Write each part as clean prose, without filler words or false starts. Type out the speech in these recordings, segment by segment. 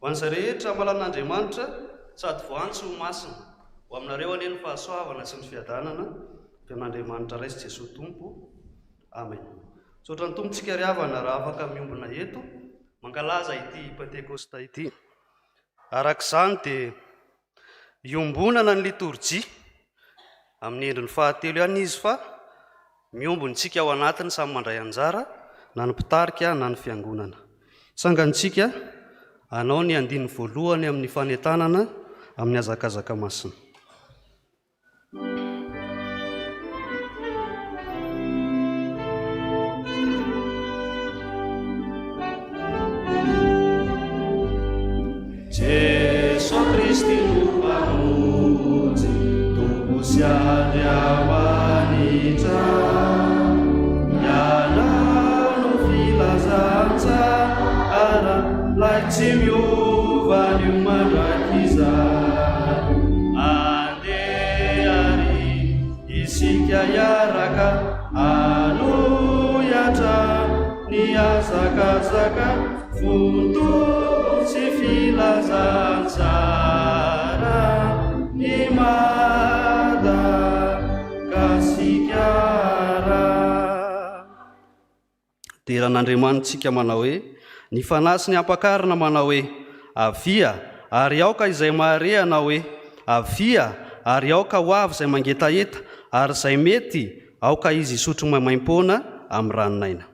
Hoan'izay rehetra malan'Andriamanitra sady voantso ho masina ho aminareo anie ny fahasoavana sy ny fiadanana amin'Andriamanitra ray sy Jesosy Tompo. Amen. Tsotra ny tompontsika ry havana raha afaka miombona eto mankalaza ity Pentekosta ity. Arak'izany dia iombonana ny liturjia amin'ny endriny fahatelo ihany izy, fa miombontsika ao anatiny samy mandray anjara, na ny mpitarika na ny fiangonana. Sangantsika anao ny andiny voalohany amin'ny fanentanana amin'ny hazakazaka masina. Jesu Kristi mpamonjy, Tompo sy andriamanitra, ianao no filazantsara, lai tsy miova ny mandrakizany. Andeha ary isika iaraka hanohitra niazakazaka fonto sy filazantsara ny Madagasikara. Deran'Andriamanitsika manao hoe ny fanasy ny ampakarina manao hoe avia ary aoka izay mahare anao hoe avia ary aoka ho avy izay mangetaeta ary izay mety aoka izy isotro maimaim-poana amin'ny ranonaina.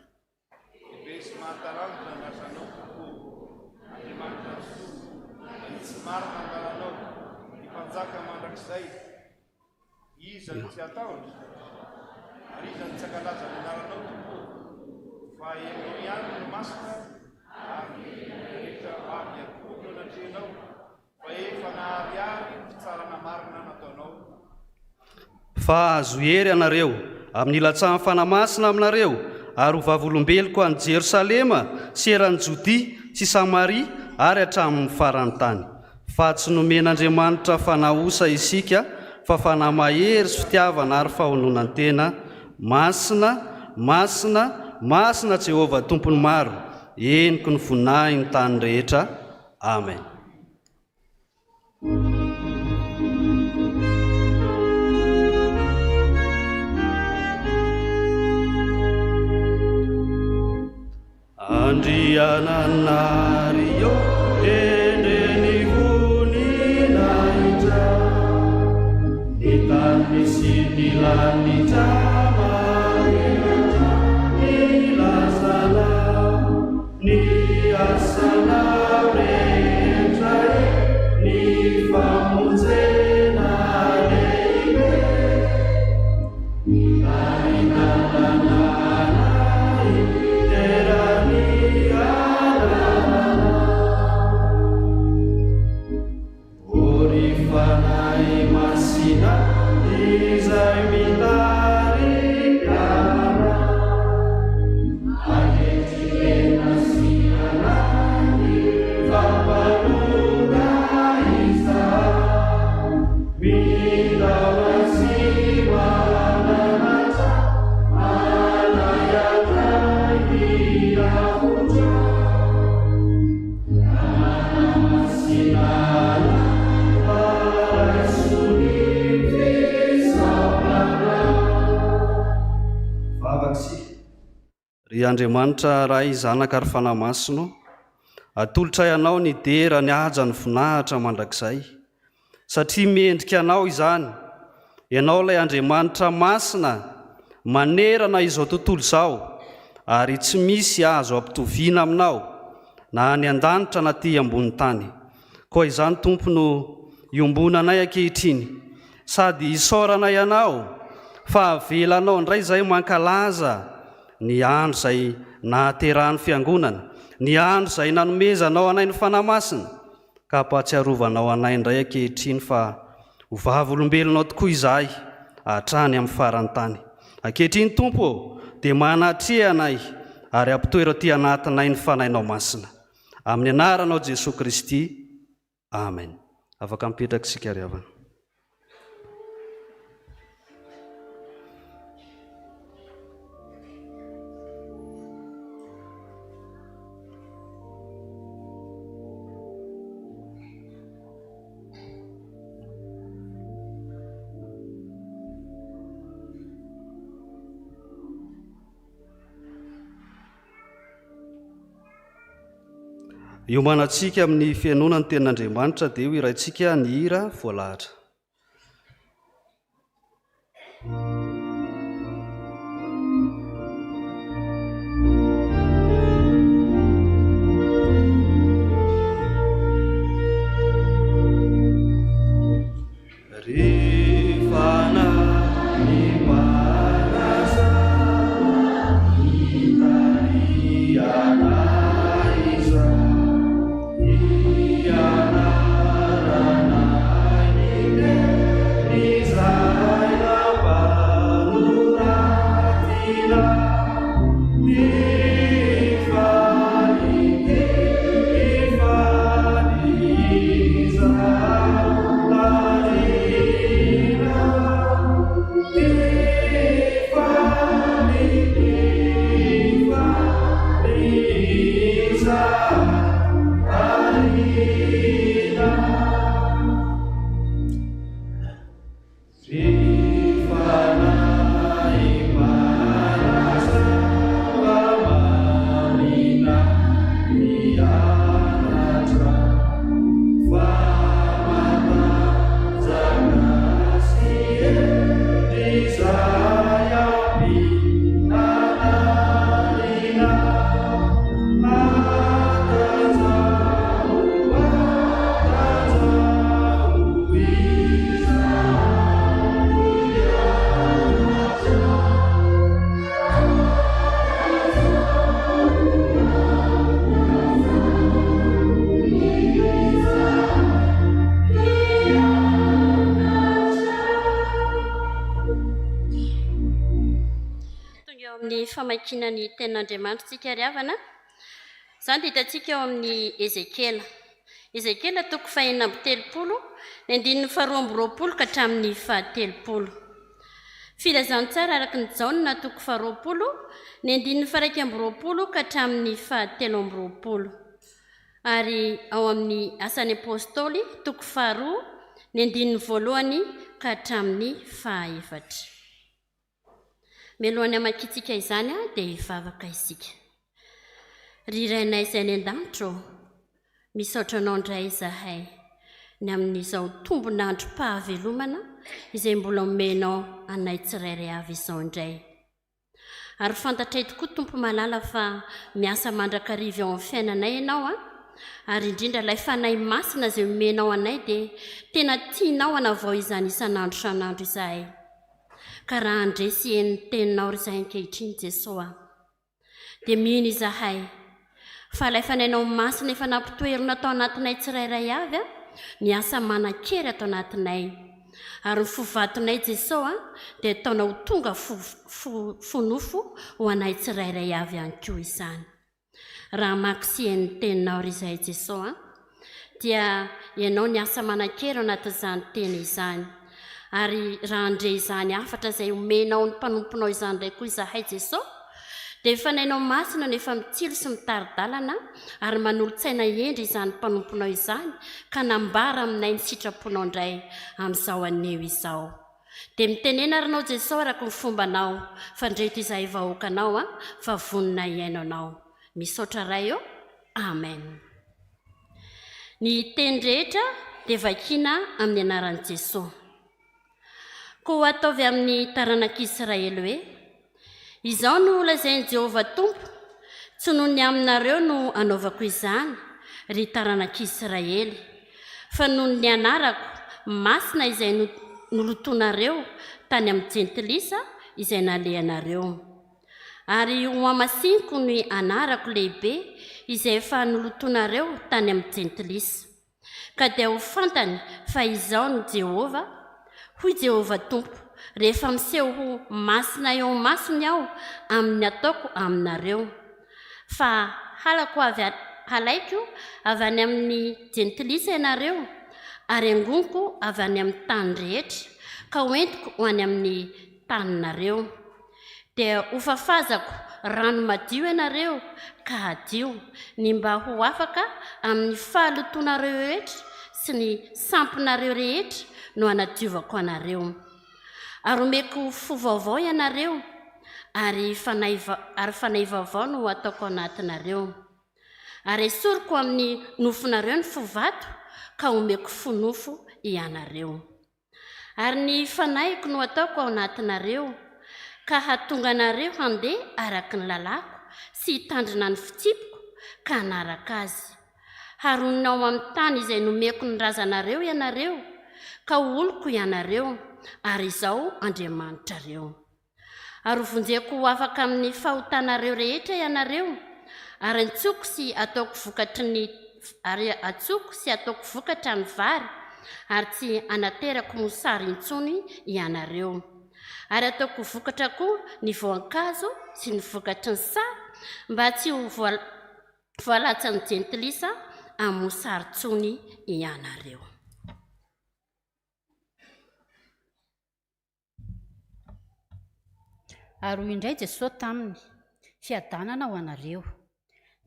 Fa azo hery anareo amin'ny latsahan'ny fanamasina aminareo ary ho vavolombeloko any Jerosalema sy eran'ny Jodia sy Samaria ary hatramin'ny farany tany. Fa tsy nomen'Andriamanitra fanahosa isika fa fanahy mahery sy fitiavana ary fahononantena. Masina, masina, masina Jehovah tompony maro, henoko ny vonahy ny tany rehetra. Amen. Andriananario endreny voninahitra ny tany sy ny lanitra manerana ny lazanao ny asanao rehetra ny famonjena lehibe ny tarinananay terany Orifanahy masina izay mitarikana aketikena sy anany fampalonga isa mindana sy mananatra manayatra hiafotra manamasina ry Andriamanitra ray zanaka ary fanamasino, atolotra ianao ny dera ny haja ny vonahitra mandrakizay, satria miendrika anao izany. Ianao ilay Andriamanitra masina, manerana izao tontolo izao, ary tsy misy azo ampitoviana aminao, na any an-danitra na aty ambony tany. Koa izany Tompo no iombonanay ankehitriny, sady isaorana ianao, fa avelanao indray izay mankalaza ny andro izay nahaterahan'ny fiangonana, ny andro izay nanomezanao anay ny fanamasina, ka ampahatsiarovanao anay indray ankehitriny fa ho vavolombelonao tokoa izahay hatrany amin'ny farany tany. Ankehitriny Tompo dia manatrea anay ary ampitoera ty anatinay ny fanainao masina. Amin'ny anaranao Jesosy Kristy. Amen. Afaka mipetraka isika ry havana. Iomanantsika amin'ny fianonany tenin'Andriamanitra dia ho iraintsika ny hira voalahatra. Yeah. famakiana ny tenin'Andriamanitra tsika ry havana. Izany dia hitantsika eo amin'ny Ezekela toko 4:30, ny 2:20 ka hatramin'ny 30. Filazantsara araka ny Jaona toko 20, ny 1:20 ka hatramin'ny 30. Ary ao amin'ny Asan'ny Apôstôly toko 2, ny 1 ka hatramin'ny 4. Melohan'ny hamakitsika izany dia hivavaka isika. Ry Rainay izay ny an-danitro, misaotra anao indray izahay ny amin'izao tombon'andro pahavelomana izay mbola omenao anay tsirairay avy izao indray. Ary fantatray tokoa Tompo malala fa miasa mandrakariva eo amin'ny fiainanay ianao ary indrindra ilay fanahy masina izay omenao anay dia tena tianao hanavao izany isan'andro san'andro izahay. Ka raha andresy ny teninao ry izahay ankehitriny Jesosy dia mino izahay fa ilay fanahinao masina efa nampitoerina atao anatinay tsirairay avy miasa manan-kery atao anatinay. Ary ny fovatonay Jesosy dia ataonao tonga fonofo ho anay tsirairay avy ihany koa izany. Raha makisihan'ny teninao ry izahay Jesosy dia ianao ny asa manan-kery ao anatin'izany teny izany. Ary raha andre izany afatra izay omenao ny mpanomponao izany indray koa izahay Jesosy dia fanahinao masina no efa mitsilo sy mitaridalana ary manolo-tsaina endry izany mpanomponao izany ka nambara aminay ny sitraponao indray amin'izao anio izao. Dia mitenena arinao Jesosy araka ny fombanao fandreto izahay vahoakanao fa vonina iaino anao. Misaotra ray eo. Amen. Ny teny rehetra dia vakiana amin'ny anaran'i Jesosy. Koa ataovy amin'ny taranak'Israely hoe: izao no lazain'i Jehovah Tompo, tsy noho ny aminareo no anaovako izany ry taranak'Israely, fa noho ny anarako masina izay nolotonareo tany amin'ny jentilisa izay nalehanareo. Ary ho amasiniko ny anarako lehibe izay efa nolotonareo tany amin'ny jentilisa. Ka dia ho fantany fa izao ny Jehovah, hoy Jehovah Tompo, rehefa miseho ho masina eo masiny aho amin'ny ataoko aminareo, fa halaiko avy any amin'ny jentilisa ianareo ary angoniko avy any amin'ny tany rehetra ka hoentiko ho any amin'ny taninareo. Dia ho fafazako rano madio ianareo ka hadio, ny mba ho afaka amin'ny fahalotonareo rehetra sy ny sampinareo rehetra no hanadiovako anareo. Ary omeko fo vaovao ianareo ary fanahy vaovao no ataoko anatinareo. Ary esoriko amin'ny nofonareo ny fovato ka omeko fonofo ianareo. Ary ny fanahiko no ataoko ao anatinareo ka hatonga anareo handeha araka ny lalako sy hitandrina ny fitsipiko ka hanaraka azy. Haroninao amin'ny tany izay nomeko ny razanareo ianareo ka oloko ianareo ary izao Andriamanitrareo. Ary vonjeko ho afaka amin'ny fahotanareo rehetra ianareo ary atsoko sy ataoko vokatra ny vary ary tsy anaterako mosary intsony ianareo. Ary ataoko vokatra koa ny voankazo sy ny vokatry ny sa mba tsy ho voalatsa ny jentilisa amin'ny mosary intsony ianareo. Ary hoy indray Jesosy taminy: fiadanana ho anareo,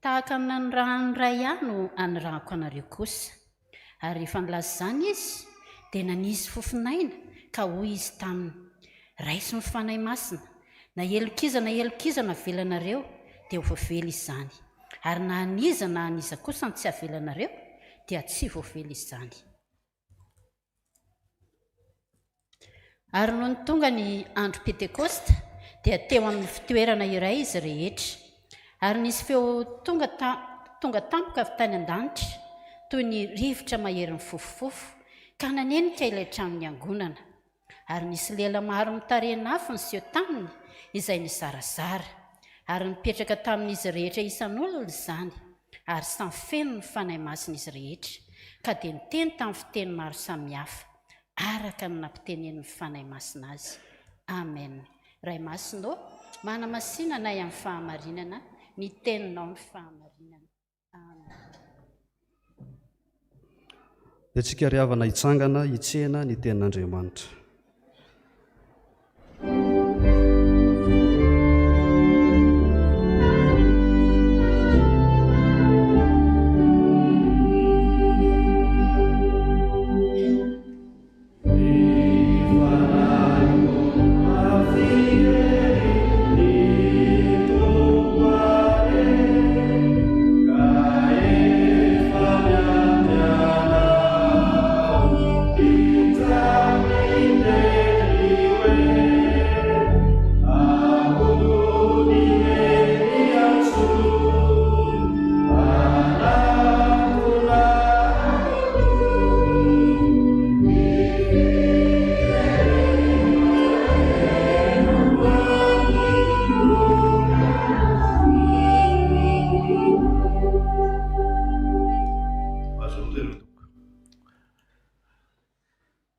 tahaka ny ray ihany no anirahako anareo kosa. Ary rehefa nilaza izany izy dia nanisy fofinaina ka hoy izy taminy: raisy ny fanahy masina, na elokizana avelanareo dia ho voavely izany, ary na aniza kosa ny tsy avelanareo dia tsy voavely izany. Ary noho ny tonga ny andro Pentekosta dia teo amin'ny fitoerana iray izy rehetra, ary nisy feo tonga tampoka avy tany an-danitra toy ny rivotra maherin'ny fofofofo ka nanenika ilay tranon'ny angonana. Ary nisy lela maro mitarena afo niseho taminy izay nizarazara, ary nipetraka tamin'izy rehetra isan'olona izany, ary samy feno ny fanahy masina izy rehetra, ka dia niteny tamin'ny fiteny maro samihafa araka ny nampitenen'ny fanahy masina azy. Amen. Ray masina manamasinana ay amin'ny fahamarinana ny teninao amin'ny fahamarinana. Amen. Dia tsika ry havana hitsangana hitsehana ny tenin'Andriamanitra.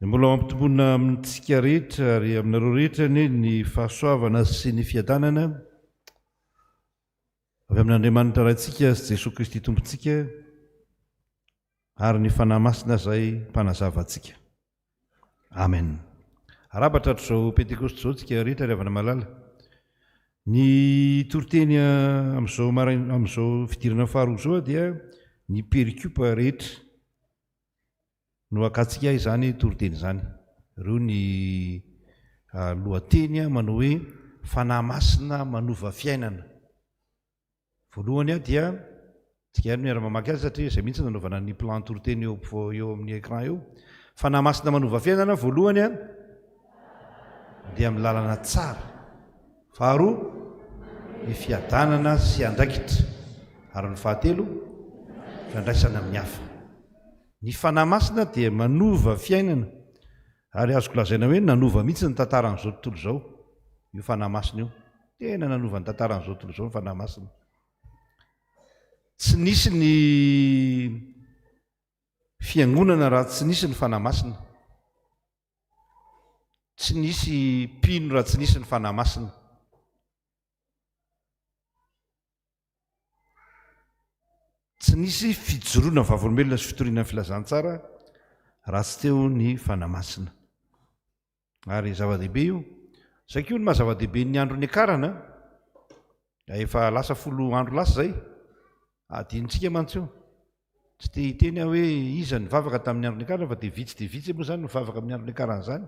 Mbola mampitombona amintsika rehetra ary aminareo rehetra ny fahasoavana sy ny fiadanana avy amin'Andriamanitra raintsika sy Jesosy Kristy tompontsika ary ny fanahy masina izay mpanazava antsika. Amen. Arabatra hatr'izao Pentekosta izao tsika rehetra ry havana malala. Ny toriteny amin'izao fidirana faharoa izao dia ny perikupa rehetra no akatsika izany toriteny izany. Ireo ny lohateny manao hoe fanahy masina manova fiainana. Voalohany dia tsika miara-mamaky azy satria izay mihitsy nanaovana ny plan toriteny eo amin'ny écran eo. Fanahy masina manova fiainana voalohany dia amin'ny lalana tsara. Faharoa ny fiadanana sy andraikitra. Ary ny fahatelo fiandraisana amin'ny hafa. Ny fanahy masina dia manova fiainana ary azoko lazaina hoe nanova mihitsy ny tantaran'izao tontolo izao. Io fanahy masina io tena nanova ny tantaran'izao tontolo izao ny fanahy masina. Tsy nisy ny fiangonana raha tsy nisy ny fanahy masina. Tsy nisy mpino raha tsy nisy ny fanahy masina. Tsy nisy fijoroana vavolombelona sy fitoriana ny filazantsara raha tsy teo ny fanahy masina. Ary zava-dehibe io. Saika io ny mahazava-dehibe ny andro ny akarana. Efa lasa 10 andro lasa izay. Adinontsika mantsy io. Tsy te hiteny hoe iza ny vavaka tamin'ny andro ny akarana fa dia vitsy moa izany ny vavaka amin'ny andro ny akarana izany.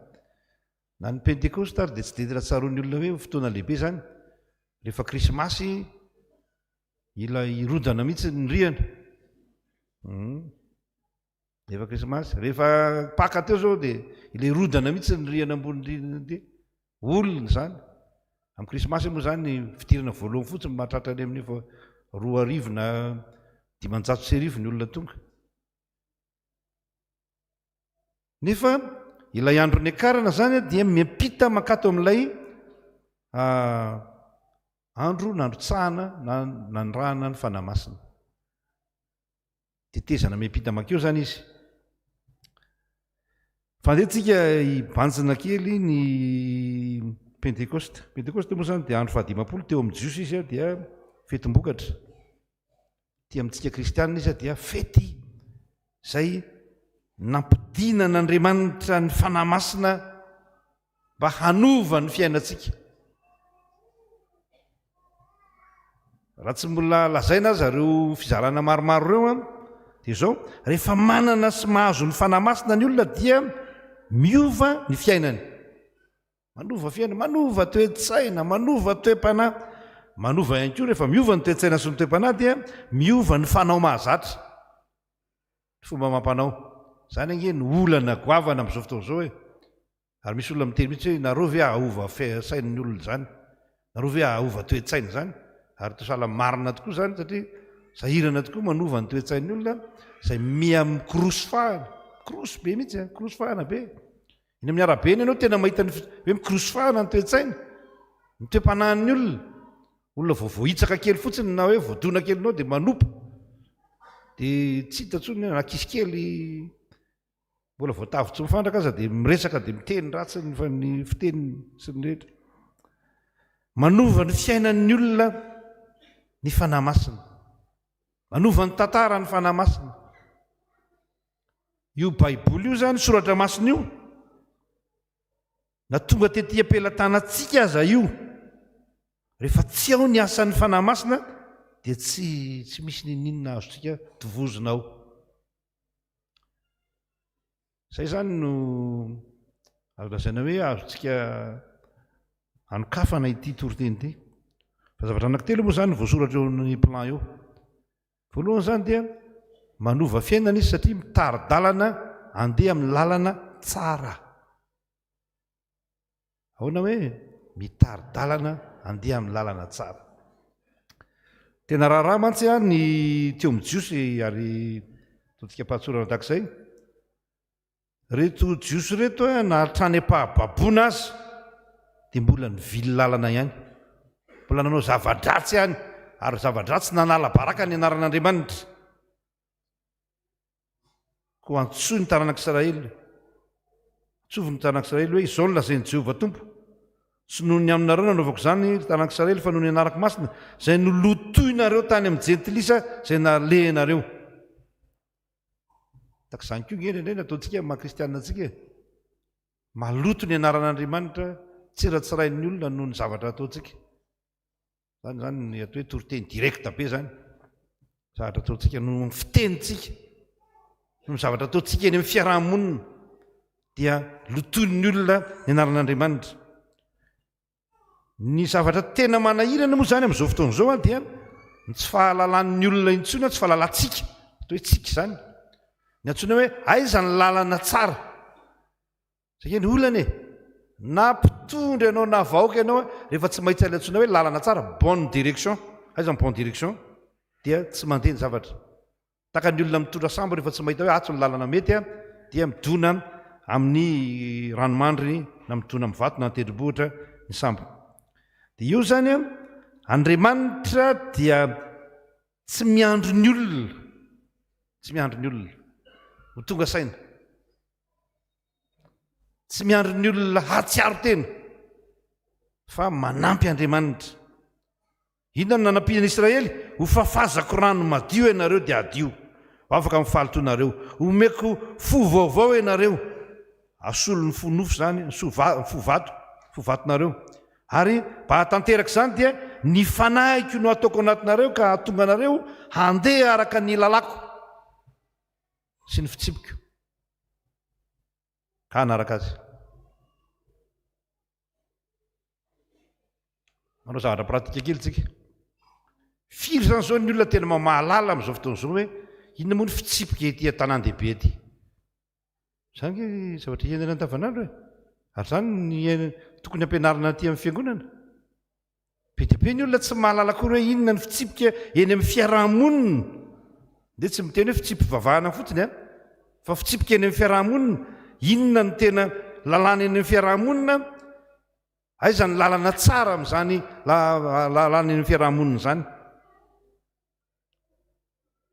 Na ny Pentekosta ary dia tsy dia tsaroan'ny olona hoe fotoana lehibe izany. Rehefa krismasy ilay irodana mihitsy ny rihana. Rehefa krismasy, rehefa paka teo zao dia ilay irodana mihitsy ny rihana ambony rihana dia olona izany. Amin'ny krismasy moa izany ny fidirana voalohany fotsiny mahatratra any amin'ny 2 na 900 ny olona tonga. Nefa ilay andro ny akarana izany dia miampita makato amin'ilay andro nandrotsahana na nandrahana ny fanahy masina. Tetezana miampita makeo izany izy. Fandehantsika hibanjina kely ny Pentekosta. Pentekosta moa izany dia andro 50 teo amin'ny jiosy izy dia fetim-bokatra. Ty amintsika kristianina izy dia fety izay nampidinana Andriamanitra ny fanahy masina mba hanova ny fiainantsika. Raha tsy mbola lazaina azy ireo fizarana maromaro ireo dia izao rehefa manana sy mahazo ny fanahy masina ny olona dia miova ny fiainany. Manova fiainana, manova toe-tsaina, manova toe-panahy. Manova ihany koa rehefa miova ny toe-tsaina sy ny toe-panahy dia miova ny fanao mahazatra. Fomba mampanao. Izany ange ny olana goavana amin'izao fotoana izao e. Ary misy olona miteny mihitsy hoe nareo ve ahova sain'ny olona izany? Nareo ve ahova toe-tsaina izany? Ary tosala marina tokoa izany satria sahirana tokoa manova ny toe-tsain'ny olona izay mikrosifahana. Krosy be mihitsy, krosifahana be. Iny amin'ny arabe iny ianao tena mahita hoe mikrosifahana ny toe-tsaina, ny toe-panahin'ny olona. Olona voahitsaka kely fotsiny na hoe voadona kely anao dia manompo. Dia tsy hita intsony ankizy kely mbola voatavy tsy mifandraka aza dia miresaka dia miteny ratsy ny fiteny sy ny rehetra. manova ny fiainan'ny olona ny fanahy masina, manova ny tantara ny fanahy masina. Io baiboly io zany soratra masina io na tonga tetỳ am-pelantanantsika aza io, rehefa tsy ao ny asan'ny fanahy masina dia tsy misy ninninona azotsika tovozina ao. Izay zany no azo lazaina hoe azotsika anokafana ity toriteny ity. Fa zavatra anankitelo moa zany voasoratra eo amin'ny plan eo. Voalohany zany dia manova fiainana izy satria mitary-dalana andeha amin'ny lalana tsara. Ahoana hoe mitary-dalana andeha amin'ny lalana tsara. Tena raharaha mantsy ny teo mijiosy ary totsika pahatsorana takizay. Reto jiosy reto na trany ampahababoana azy dia mbola nivily lalana ihany, mbola nanao zava-dratsy ihany, ary zava-dratsy nanala baraka ny anaran'Andriamanitra. Ko antsoy ny taranak'Israely, antsovy ny taranak'Israely hoe izao no lazain'i Jehovah Tompo. Sy noho ny aminareo nanaovako izany taranak'Israely fa noho ny anarako masina izay nolotoinareo tany amin'ny jentilisa izay nalehinareo. Takizany koa ngeny indray nataontsika maha-kristianantsika, maloto ny anaran'Andriamanitra, tsiratsirain'ny olona noho ny zavatra ataontsika. Zany zany ny atao hoe toriteny direkta be zany, zavatra ataontsika noho ny fitenitsika, noho ny zavatra ataontsika eny amin'ny fiarahamonina dia lotoin'ny olona ny anaran'Andriamanitra. Ny zavatra tena manahirana moa zany amin'izao fotoana izao dia tsy fahalalan'ny olona intsony, tsy fahalalantsika, atao hoe tsika zany. Ny antsoina hoe aiza ny lalana tsara. Satria ny olana na mpitondra ianao na vahoaka ianao rehefa tsy mahita ilay antsoina hoe lalana tsara, bonne direction, aiza ny bonne direction, dia tsy mandeha ny zavatra. Taka ny olona mitondra sambo rehefa tsy mahita hoe atso ny lalana mety dia midona amin'ny ranomandry na midona amin'ny vato na tendrombohitra ny sambo. Dia io zany Andriamanitra dia tsy miandro ny olona, tsy miandro ny olona ho tonga saina, tsy miandro ny olona hatsiaro tena, fa manampy Andriamanitra. Inona no nanampian'i Israely? Ho fafazako rano madio ianareo dia adio, afaka mifaly toy nareo. Omeko fo vaovao ianareo, asolo ny fo nofo zany, fo vatonareo. Ary pahatanteraka izany dia ny fanahiko no ataoko anatinareo ka hahatonga anareo handeha araka ny lalako sy ny fitsipiko ka hanaraka azy. Manao zavatra pratika kely tsika. Firy zany zao ny olona tena mahalala amin'izao fotoana izao hoe inona moa ny fitsipika ety an-tanan-dehibe ety. Zany zavatra hiainana andavanandro e. Ary zany ny tokony ampianarina aty amin'ny fiangonana. Be dia be ny olona tsy mahalala akory hoe inona ny fitsipika eny amin'ny fiarahamonina. Dia tsy miteny hoe fitsipim-bavahana fotsiny fa fitsipika eny amin'ny fiarahamonina. Inona ny tena lalàna eny amin'ny fiarahamonina? Aiza ny lalana tsara amin'izany lalàna eny amin'ny fiarahamonina zany.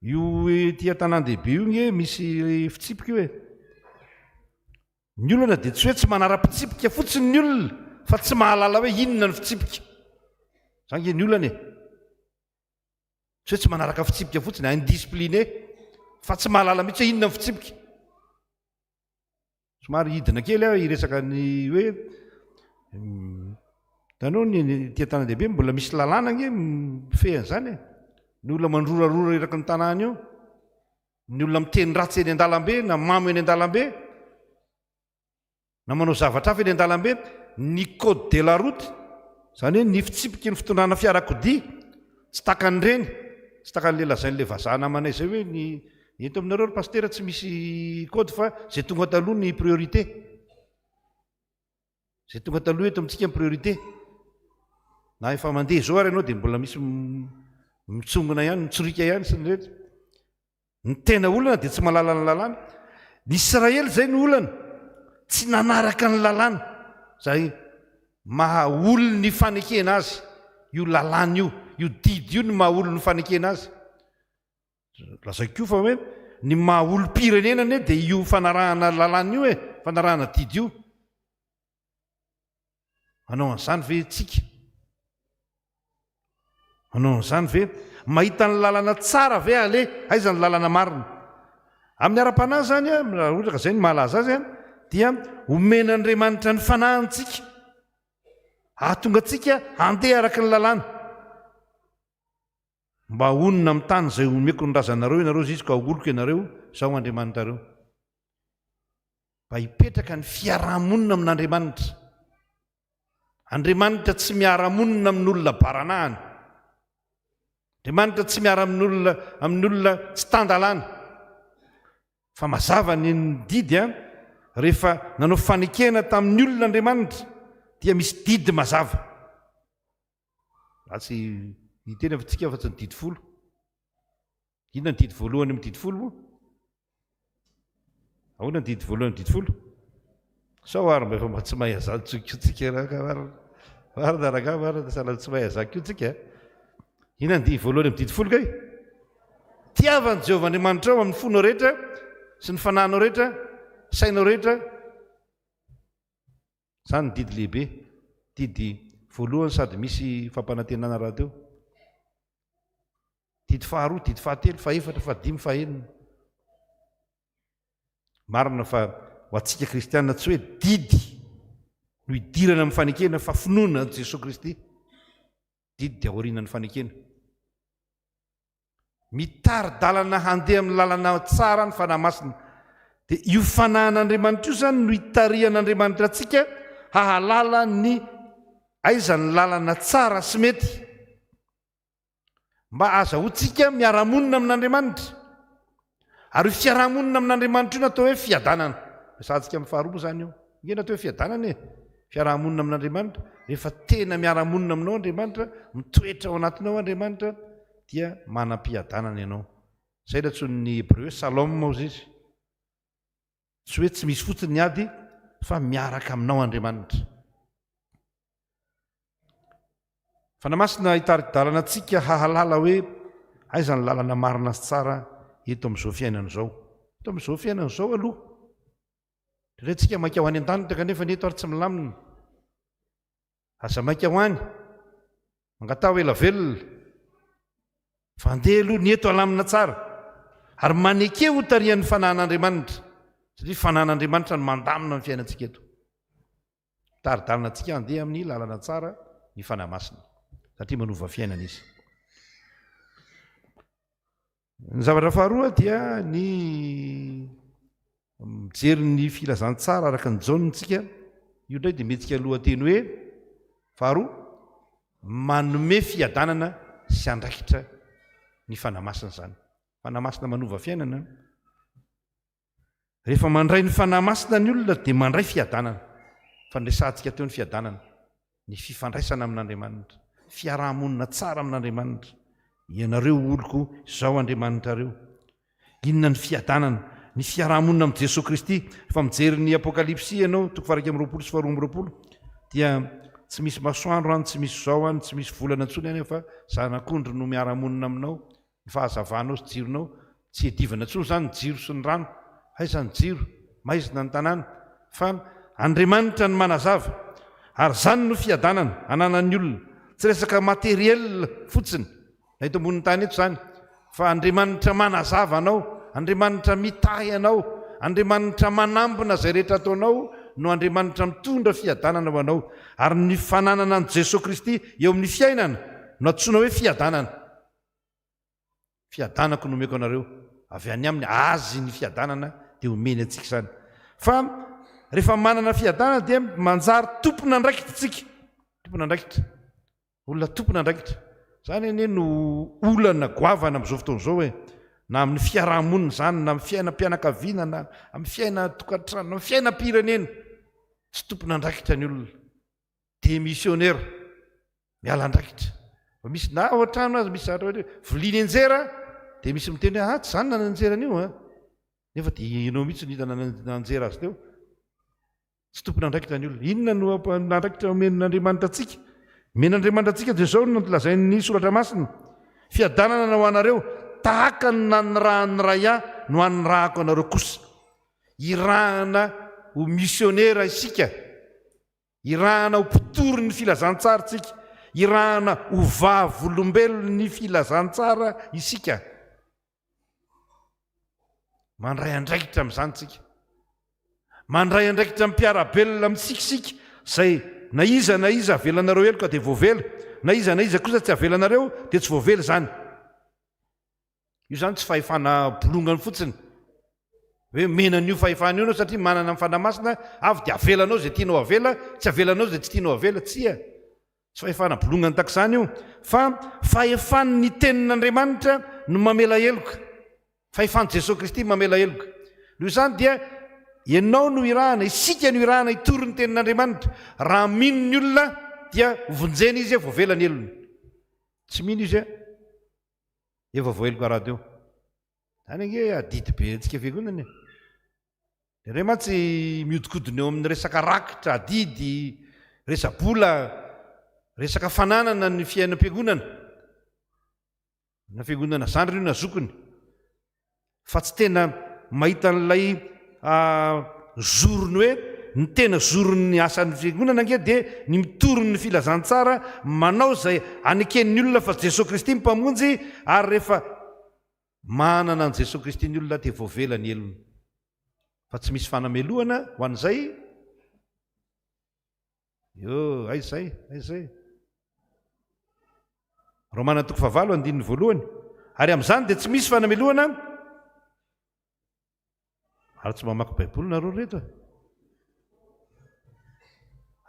Io ety an-tanan-dehibe io nge misy fitsipika io e. Ny olona dia tsy hoe tsy manara-pitsipika fotsiny ny olona, fa tsy mahalala hoe inona ny fitsipika. Zany nge ny olana e. Tsy hoe tsy manaraka fitsipika fotsiny, indiscipliné, fa tsy mahalala mihitsy hoe inona ny fitsipika. Somary hidina kely hiresaka ny hoe tanao ny ety an-tanan-dehibe mbola misy lalàna nge mifehan'izany e. Ny olona mandrorarora eraky ny tanàna io, ny olona miteny ratsy eny an-dalambe na mamo eny an-dalambe, na manao zavatra hafa eny an-dalambe, ny code de la route, izany hoe ny fitsipiky ny fitondrana fiarakodia, tsy takan'ireny, tsy takan'ilay lazain'ilay vazaha namanay izay hoe ny eto aminareo ry pastera tsy misy code fa izay tonga taloha ny priorité. Izay tonga taloha eto amintsika ny priorité. Na efa mandeha zao ary ianao dia mbola misy mitsongona ihany, mitsorika ihany sy ny rehetra. Ny tena olana dia tsy mahalala ny lalàna. Ny Israely izay ny olana, tsy nanaraka ny lalàna, izay mahaolo ny fanekena azy. Io lalàna io didy io ny mahaolo ny fanekena azy. Lazaiko io fa hoe ny mahaolo pirenenany dia io fanarahana lalàna io e, fanarahana didy io. Manao an'izany ve tsika? no zany ve mahita ny lalana tsara ve ale aiza ny lalana marina amin'ny ara-panahy zany raha ohatra ka zay ny mahalaza azy dia omen'andriamanitra ny fanahintsika ahatonga atsika andeha araka ny lalàna mba onona amin'ny tany zay omeko ny razanareo ianareo zy izy ka oloko ianareo zao andriamanitra reo mba hipetraka ny fiarahamonina amin'andriamanitra. Andriamanitra tsy miara-monina amin'olona baranahany, Andriamanitra tsy miara amin'olona tsy tandalana, fa mazava ny didy rehefa nanao fanekena tamin'ny olon'Andriamanitra dia misy didy mazava. Ratsy hiteny avintsika fa tsy ny didy folo. Inona ny didy voalohany amin'ny didy folo moa? Ahoana ny didy voalohany amin'ny didy folo? Sao ary mba tsy mahay azantsika marina sala tsy mahay azantsika. Inona ny didy voalohany amin'ny didy folo kay? Tiavan'i Jehovah Andriamanitra ao amin'ny fonao rehetra sy ny fanahinao rehetra, sainao rehetra. Zany ny didy lehibe, didy voalohany sady misy fampanantenana raha teo. Didy faharoa, didy fahatelo, fahaefatra, fahadimy, fahaenina. Marina fa ho antsika kristianina tsy hoe didy no hidirana amin'ny fanekena fa finoana Jesosy Kristy. Didy dia aorianan'ny fanekena. Mitary-dalana handeha amin'ny lalana tsara ny fanahy masina. Dia io fanahin'Andriamanitra io zany no hitarihan'Andriamanitra atsika hahalala ny aiza ny lalana tsara sy mety, mba azahoantsika miara-monina amin'Andriamanitra. Ary io fiarahamonina amin'Andriamanitra io natao hoe fiadanana. Misantsika amin'ny faharoa zany io. Nge natao hoe fiadanana fiarahamonina amin'Andriamanitra. Rehefa tena miara-monina aminao Andriamanitra, mitoetra ao anatinao Andriamanitra, dia manam-piadanana ianao. Zay latson'ny Hebreo Salom ozy izy. Tsy hoe tsy misy fotsiny ny ady fa miaraka aminao Andriamanitra. Fanahy masina hitari-dalana antsika hahalala hoe aiza ny lalana marina sy tsara eto amin'izao fiainana izao. Eto amin'izao fiainana izao aloha. Rehefa maika ho any an-danitra kanefa ny eto ary tsy milamina. Aza maika ho any, mangatao ela velona. Fa andeha aloha ny eto halamina tsara. Ary maneke ho tarihan'ny fanahin'Andriamanitra. Satria fanahin'Andriamanitra no mandamina ny fiainantsika eto. Tari-dalana antsika andeha amin'ny lalana tsara ny fanahy masina. Satria manova fiainana izy. Ny zavatra faharoa dia ny mijery ny filazantsara araka ny jaonitsika. Io indray dia metsika lohateny hoe faharoa, manome fiadanana sy andraikitra ny fanahy masina zany. Fanahy masina manova fiainana. Rehefa mandray ny fanahy masina ny olona dia mandray fiadanana. Fandraisantsika teo ny fiadanana, ny fifandraisana amin'Andriamanitra, fiarahamonina tsara amin'Andriamanitra. Ianareo oloko izao Andriamanitra reo. Inona ny fiadanana? Ny fiarahamonina amin'ny Jesosy Kristy. Fa mijery ny Apokalipsy ianao, 2:20 sy 4:20, dia tsy misy masoandro any, tsy misy zao any, tsy misy volana intsony any fa zanak'ondry no miarahamonina aminao. Ny fahazavanao sy jironao tsy edivana intsony zany ny jiro sy ny rano. Aiza ny jiro? Maizina ny tanàna. Fa Andriamanitra ny manazava. Ary zany no fiadanana ananan'ny olona. Tsy resaka materiel fotsiny. Eto ambony tany eto zany. Fa Andriamanitra manazava anao, Andriamanitra mitahy anao, Andriamanitra manambina zay rehetra ataonao, no Andriamanitra mitondra fiadanana ho anao. Ary ny fananana an' Jesosy Kristy eo amin'ny fiainana no antsoina hoe fiadanana. Fiadanako no omeko anareo. Avy any aminy azy ny fiadanana dia omeny antsika zany. Fa rehefa manana fiadanana dia manjary tompona andraikitra tsika. Tompona andraikitra. Olona tompona andraikitra. Zany anie no olana goavana amin'izao fotoana izao hoe na amin'ny fiarahamonina zany, na amin'ny fiainam-pianakaviana, na amin'ny fiaina-tokantrano, na amin'ny fiainam-pirenena. Tsy tompona andraikitra ny olona. Démissionnaire. Miala andraikitra. Misy na ao an-trano azy misy zatra hoe viliany anjera, dia misy miteny hoe tsy zany nananjeran'io. Nefa dia ianao mihitsy ny nanjera azy teo. Tsy tompona andraikitra ny olona. Inona no nandraikitra omen'Andriamanitra atsika? Men'Andriamanitra atsika dia izao no lazain'ny soratra masina. Fiadanana ho anareo tahaka ny nanirahan'ny ray ahy no hanirahako anareo kosa. Irahana ho misionera isika. Irahana ho mpitory ny filazantsara tsika. irahana hovavolombelona ny filazantsara isika. Mandray andraikitra amin'izany tsika. Mandray andraikitra mpiarabelona misikisika zay na iza avelanareo elo ka dia voavela, na iza kosa tsy avelanareo dia tsy voavela zany. Io zany tsy fahefana bolongany fotsiny hoe menan'io fahefana io anao satria manana amin'ny fanamasina avy dia avelanao zay tianao avela, tsy avelanao zay tsy tianao avela, tsia tsy fahefana bolongany tak'izany io, fa fahefan'ny tenin'Andriamanitra no mamela heloka, fahefan'i Jesosy Kristy mamela heloka. Noho izany dia ianao no irahana, isika no irahana hitory ny tenin'Andriamanitra. Raha mino ny olona dia vonjena izy voavela ny elony, tsy mino izy efa voaheloka raha teo. Zany ange adidy be antsika fiangonana. Ray mantsy miodikodina eo amin'ny resaka rakitra, adidy, resa-bola, resaka fananana ny fiainam-piangonana. Na fiangonana zandry io na zokony. Fa tsy tena mahita n'ilay zorony hoe ny tena zorony asan'ny fiangonana ange dia ny mitorony ny filazantsara, manao zay aneken'ny olona fa Jesosy Kristy mpamonjy, ary rehefa manana an Jesosy Kristy ny olona dia voavela ny elony. Fa tsy misy fanamelohana ho an'izay. Aizay. Romana 9:1 ary amin'izany dia tsy misy fanamelohana. Ary tsy mamaky baiboly nareo reto.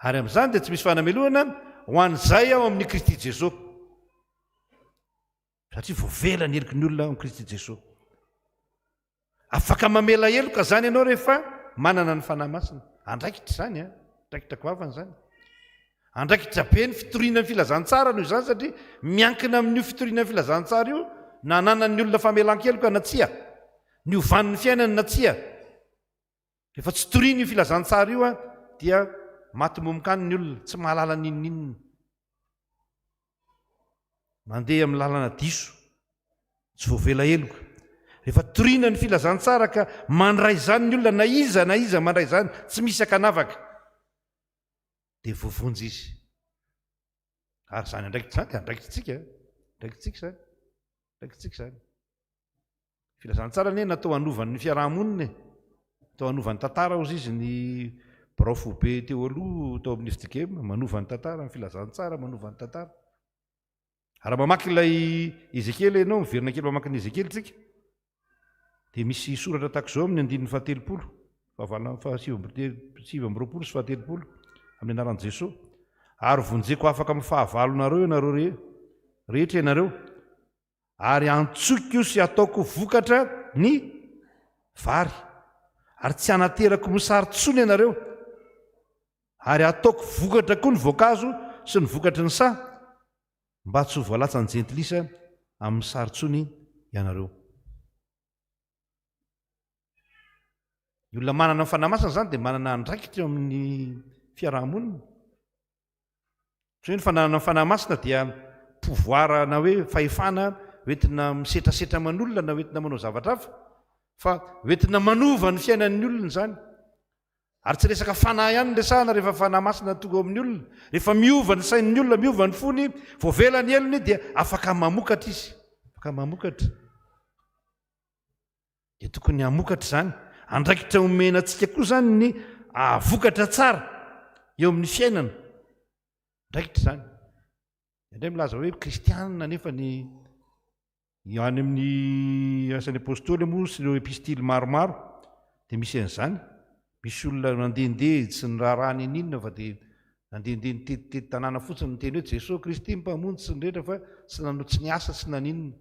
Ary amin'izany dia tsy misy fanamelohana ho an'izay ao amin'ny Kristy Jesosy. Satria voavela ny heloky ny olona ao amin'ny Kristy Jesosy. Afaka mamela heloka zany ianao rehefa manana ny fanahy masina. Andraikitra zany, andraikitra goavana zany. Andraikitra be ny fitoriana ny filazantsara noho izany satria miankina amin'io fitoriana ny filazantsara io na ananan'ny olona famelan-keloka na tsia, ny ovan'ny fiainany na tsia. Rehefa tsy toriana io filazantsara io dia maty momokany ny olona, tsy mahalala ninninina. Mandeha amin'ny lalana diso, tsy voavela heloka. Rehefa toriana ny filazantsara ka mandray zany ny olona, na iza mandray zany, tsy misy akanavaka, dia voavonjy izy. Ary zany andraikitra zany dia andraikitsika zany. Filazantsara ne natao hanovan'ny fiarahamonina, natao hanovan'ny tantara ozy izy ny barao be teo aloha tao amin'ny Eftigema, manovan'ny tantara, ny filazantsara manovan'ny tantara. Raha mamaky ilay Ezekely ianao, miverina kely mamaky ny Ezekely tsika, dia misy soratra tak'izao amin'ny 9:7, 7:20 amin'ny anaran'i Jesosy. Ary vonjeko afaka amin'ny fahavalonareo ianareo rehetra ianareo, ary antsokiko sy ataoko vokatra ny vary, ary tsy anaterako mosary tsony ianareo, ary ataoko vokatra koa ny voankazo sy ny vokatry ny sa, mba tsy ho voalatsa ny jentilisa amin'ny sary tsony ianareo. Ny olona manana ny fanahy masina zany dia manana andraikitra eo amin'ny fiarahamonina. Tsy hoe ny fananana ny fanahy masina dia pouvoir na hoe fahefana hoentina misetrasetra aman'olona na hoentina manao zavatra hafa, fa hoentina manova ny fiainan'ny olona zany. Ary tsy resaka fanahy ihany ny resahana rehefa fanahy masina tonga amin'ny olona. Rehefa miova ny sain'ny olona, miova ny fony, voavela ny elony dia afaka mamokatra izy, afaka mamokatra. Dia tokony hamokatra zany, andraikitra omena antsika koa zany ny vokatra tsara eo amin'ny fiainana. Andraikitra zany. Indray milaza hoe kristianina nefa ny any amin'ny asan'ny apôstôly moa sy ireo epistily maromaro dia misy an'izany. Misy olona mandehandeha tsy ny raharaha ninina fa dia nandehandeha nitetitety tanàna fotsiny miteny hoe Jesosy Kristy mpamonjy sy ny rehetra fa tsy nanotsy ny asa sy naninona.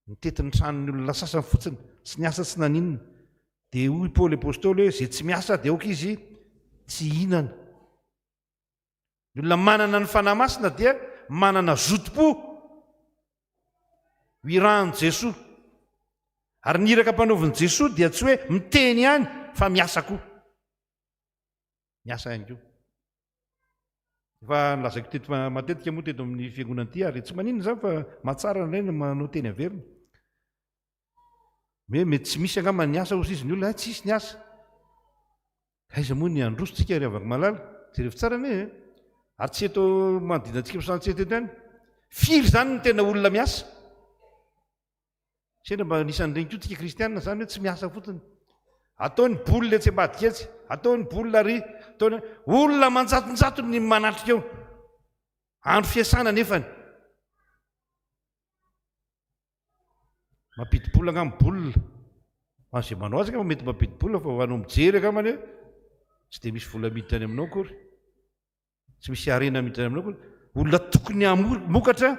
Nitety ny tranon'ny olona sasany fotsiny, tsy ny asa sy naninona. Dia hoy Paoly apôstôly hoe izay tsy miasa dia aoka izy tsy hihinana. Ny olona manana ny fanahy masina dia manana zotom-po irahan'i Jesosy. Ary ny iraka mpanaovan'i Jesosy dia tsy hoe miteny ihany fa miasa koa. Miasa ihany koa. Efa nilazaiko teto matetika moa teto amin'ny fiangonana ity ary tsy maninona zany fa mahatsara indray manao teny averina. Mety tsy misy angamba ny asa ozy izy ny olona, tsy isy ny asa. Aiza moa ny andrositsika ary avaka malala, jerevy tsara ne. ary tsy eto manodinantsika misantsety firy zany ny tena olona miasa sena mba nisan'ireny kotsika kristianina zany hoe tsy miasa fotsiny ataony bolina tsy ambadiketsy ataony bolina ry ataony olona manjatonjatony ny manatrika eo andro fiasana nefany mampidi-bola angamy bolina an'izay manao azy ka mety mampidi-bola fa hoanao mijery akamany hoe tsy dia misy vola miditra any aminao akory tsy misy arena miditra any aminao akory olona tokony mokatra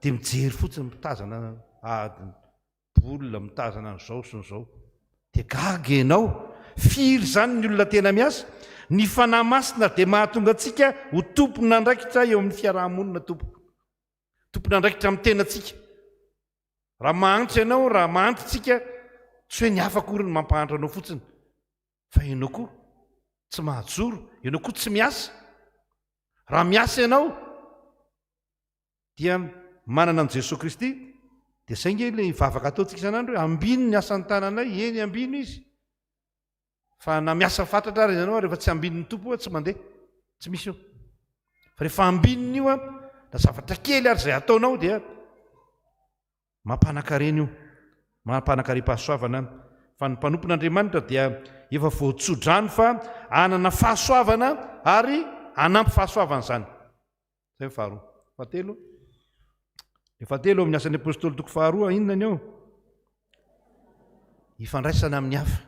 dia mijery fotsiny mitazana adiny bolina mitazana n'izao sy n'izao dia gaga ianao firy zany ny olona tena miasa ny fanahy masina dia mahatonga antsika ho tompona andraikitra eo amin'ny fiarahamonina tompona andraikitra amin'ny tenantsika raha mahanitra ianao raha mahantritsika tsy hoe ny hafakory ny mampahantra anao fotsiny fa ianao koa tsy mahajoro ianao koa tsy miasa raha miasa ianao dia manana an' Jesosy Kristy dia zay nge ilay vavaka ataontsika isan'andro hoe ambiny ny asan'ny tananay eny ambiny izy fa na miasa fatratra ary ianao rehefa tsy ambiny ny tompo tsy mandeha tsy misy io fa rehefa ambininy io da zavatra kely ary zay ataonao dia mampanankarena io mampanankarem-pahasoavana fa ny mpanompon'Andriamanitra dia efa voatsodrano fa anana fahasoavana ary anampy fahasoavana zany zay faharoa fahatelo fahatelo amin'ny asan'ny apôstôly toko faharoa inona ny ao ifandraisana amin'ny hafa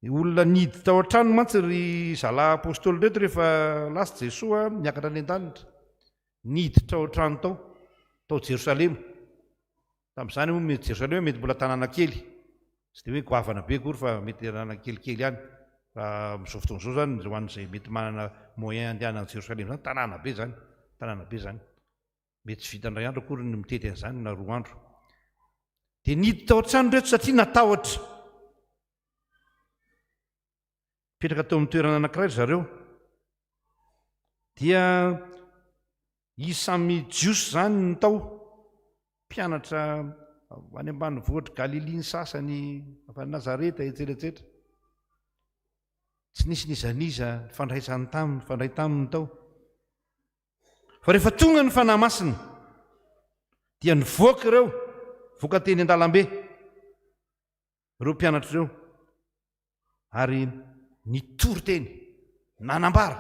olona nidy tao an-trano mantsy ry zalahy apôstôly reto rehefa lasa Jesosy miakatra any an-danitra nidy tao an-trano tao Jerosalema tamin'izany moa mety Jerosalema mety mbola tanàna kely tsy dia hoe goavana be akory fa mety tanàna kelikely ihany raha amin'izao fotoan'izao zany ho an'izay mety manana moyen andehanana Jerosalema zany tanàna be zany mety vita indray andro akory ny mitety an'izany na 2 andro dia nidy tao an-trano reto satria natahotra petraka tao amin'ny toerana anankiray zareo dia izy samy jiosy zany ny tao mpianatra any ambanivohitra Galily ny sasany afa Nazareta etseretsetra tsy nisy nizaniza fandraisany taminy fandray taminy tao fa rehefa tonga ny fanahy masina dia nivoaka ireo voaka teny an-dalambe ireo mpianatra ireo ary nitory teny nanambara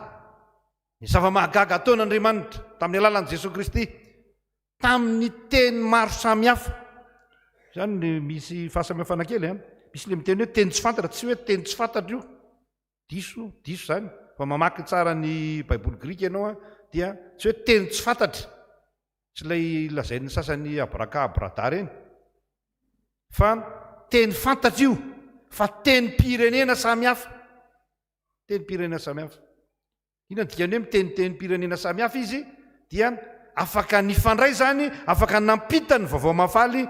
ny zava-mahagaga ataon'Andriamanitra tamin'ny alalan'i Jesosy Kristy tamin'ny teny maro samihafa zany ny misy fahasamihafana kely misy le miteny hoe teny tsy fantatra tsy hoe teny tsy fantatra io diso zany fa mamaky tsara ny baiboly grika ianao dia tsy hoe teny tsy fantatra tsy ilay lazain'ny sasany abrakabradà reny fa teny fantatra io fa teny pirenena samihafa teny pirenena samihafa inona dikany hoe miteniteny pirenena samihafa izy dia afaka nifandray zany afaka nampita ny vaovao mafaly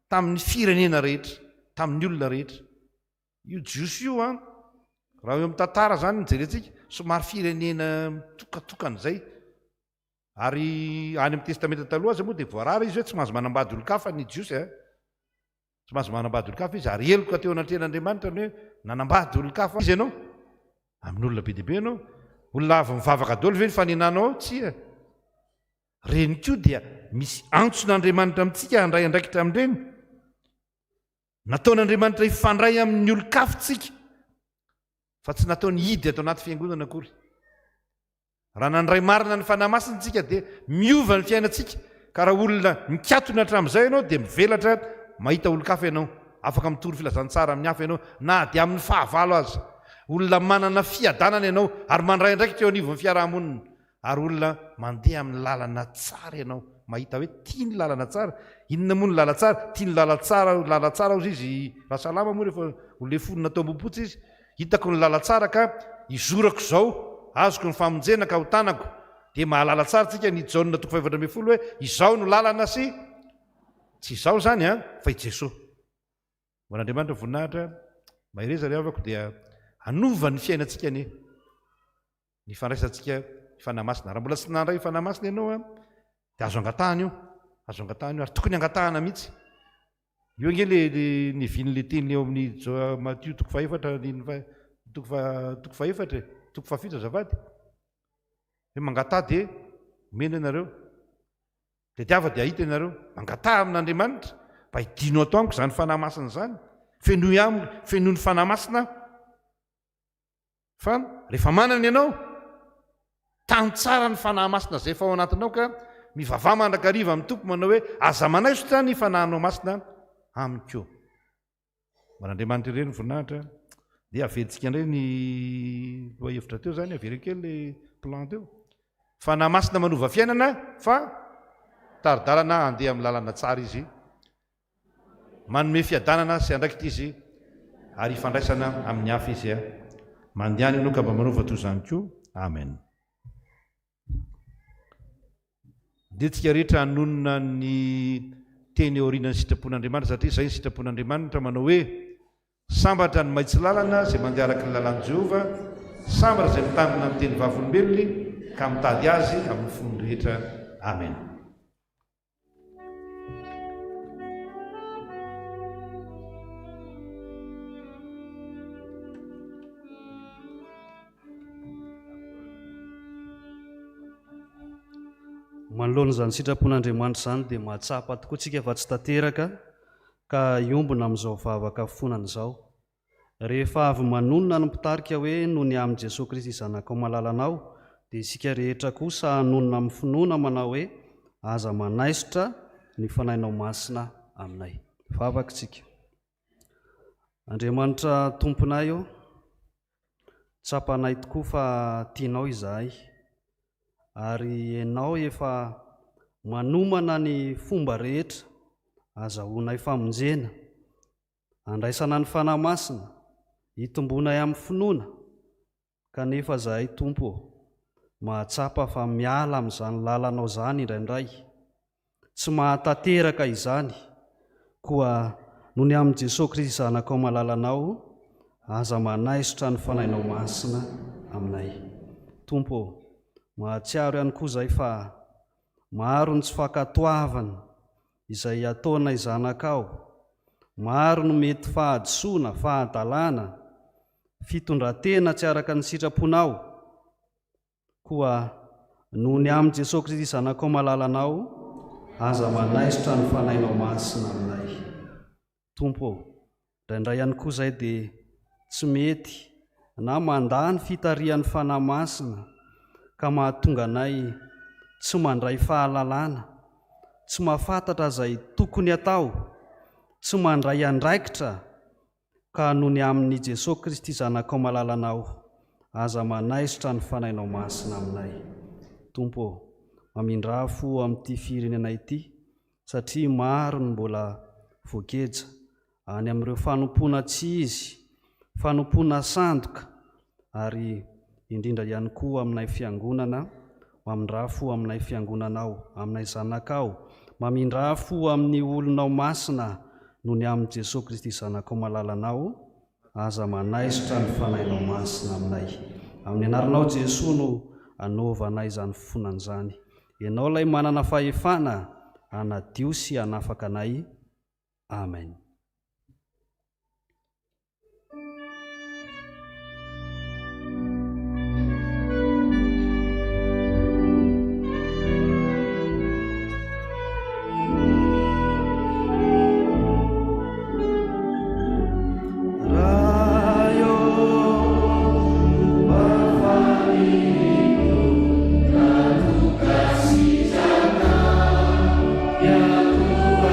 tamin'ny firenena rehetra tamin'ny olona rehetra io jiosy io raha eo amin'ny tantara zany nijerentsika somary firenena tokatokana zay ary any amin'ny testamenta taloha azy moa dia voarara izy hoe tsy mahazo manambady olo-kafa ny jiosy tsy mahazo manambady olo-kafa izy ary eloka teo anatren'Andriamanitra ny hoe nanambady olo-kafa izy ianao amin'ny olona be deaibe ianao olona avy mivavaka daholo ve ny faninanao ao tsy reny koa dia misy antson'Andriamanitra amintsika handray andraikitra amin'ireny nataon'Andriamanitra ifandray amin'ny olo-kafitsika fa tsy nataony hidy atao anaty fiangonana akory raha nandray marina ny fanahy masintsika dia miova ny fiainantsika ka raha olona mikatona hatramin'izay ianao dia mivelatra mahita olo-kafa ianao afaka mitory filazantsara amin'ny hafa ianao na dia amin'ny fahavalo azy olona manana fiadanana ianao ary mandray andraikitra eo anivon'ny fiarahamonina ary olona mandeha amin'ny lalana tsara ianao mahita hoe tia ny lalana tsara inona moa ny lala tsara tia ny lala tsara ozy izy raha salama moa rehefa ole fonina tao am-bopotsy izy hitako ny lala tsara ka izorako zao azoko ny famonjena ka ho tanako dia mahalala tsara tsika ny Jaona 4:10 hoe izao no lalana sy tsy izao zany fa i Jesosy man'Andriamanitra voninahitra mahireza ry avako dia anova ny fiainantsika ny fandraisantsika fanahy masina raha mbola tsy nandray fanahy masina ianao dia azo angatahana io ary tokony angatahana mihitsy io nge le nivin'le teny eo amin'ny Matio 4:4 toko 7 azavady hoe mangatà dia mena ianareo de tiava dia ahita ianareo mangatà amin'Andriamanitra mba hidino atao amiko zany fanahy masina zany fenoy ny fanahy masina fa rehefa manana ianao tany tsara ny fanahy masina zay fa ao anatinao ka mivavah mandrakariva amin'ny tompo manao hoe aza manaiso zany fanahinao masina amiko man'Andriamanitra ireny voninahitra dia avelitsika indray ny loahevitra teo zany averekely le plan teo fanahy masina manova fiainana fa taridalana andeha amin'ny lalana tsara izy manome fiadanana sy andraikitra izy ary ifandraisana amin'ny hafa izy mandehany ianao ka mba manova toy izany koa amen dia tsika rehetra hanonona ny teny aoriana ny sitrapon'Andriamanitra satria izay ny sitrapon'Andriamanitra manao hoe sambatra ny maitsi lalana izay mandeha araka ny lalan'i Jehova sambatra izay mitandrina amin'ny teny vavolombelony ka mitady azy amin'ny fony rehetra amen manoloana izany sitrapon'Andriamanitra izany dia mahatsapa tokoa tsika fa tsy tanteraka ka iombona amin'izao vavaka fonana izao rehefa avy manonona ny mpitarika hoe noho ny amin'i Jesosy Kristy zanakao malalanao dia isika rehetra kosa hanonona amin'ny finoana manao hoe aza manaisotra ny fanahinao masina aminay vavaka tsika Andriamanitra tomponay io tsapanay tokoa fa tianao izahay ary ianao efa manomana ny fomba rehetra azahoanay famonjena andraisana ny fanahy masina hitombonay amin'ny finoana kanefa zahay tompo mahatsapa fa miala amin'izany lalanao zany indraindray tsy mahatanteraka izany koa noho ny amin'i Jesosy Kristy zanakao malalanao aza manaisotra ny fanahinao masina aminay tompo mahatsiaro ihany koa izay fa maro ny tsy fankatoavana izay ataonay zanakao maro no mety fahadisoana fahadalana fitondratena tsy araka ny sitraponao koa noho ny amin'i Jesosy Kristy zanakao malalanao aza manaisotra ny fanahinao masina aminay tompo indraindray ihany koa izay dia tsy mety na mandany fitarihan'ny fanahy masina ka mahatonga anay tsy mandray fahalalana tsy mahafantatra izay tokony atao tsy mandray andraikitra ka noho ny amin'ny Jesosy Kristy zanakao malalanao aza manaisotra ny fanahinao masina aminay tompo mamindrafo amin'ity firenena ity satria maro ny mbola voakeja any amin'ireo fanompoana tsy izy fanompoana sandoka ary indrindra ihany koa aminay fiangonana mamindrafo aminay fiangonanao aminay zanakao mamindrafo amin'ny olonao masina noho ny amin'i Jesosy Kristy zanakao malalanao aza manaisotra ny fanahinao masina aminay amin'ny anaranao Jesosy no anaovanay izany fonana izany ianao ilay manana fahefana anadio sy hanafaka anay amen Ya Tuhan,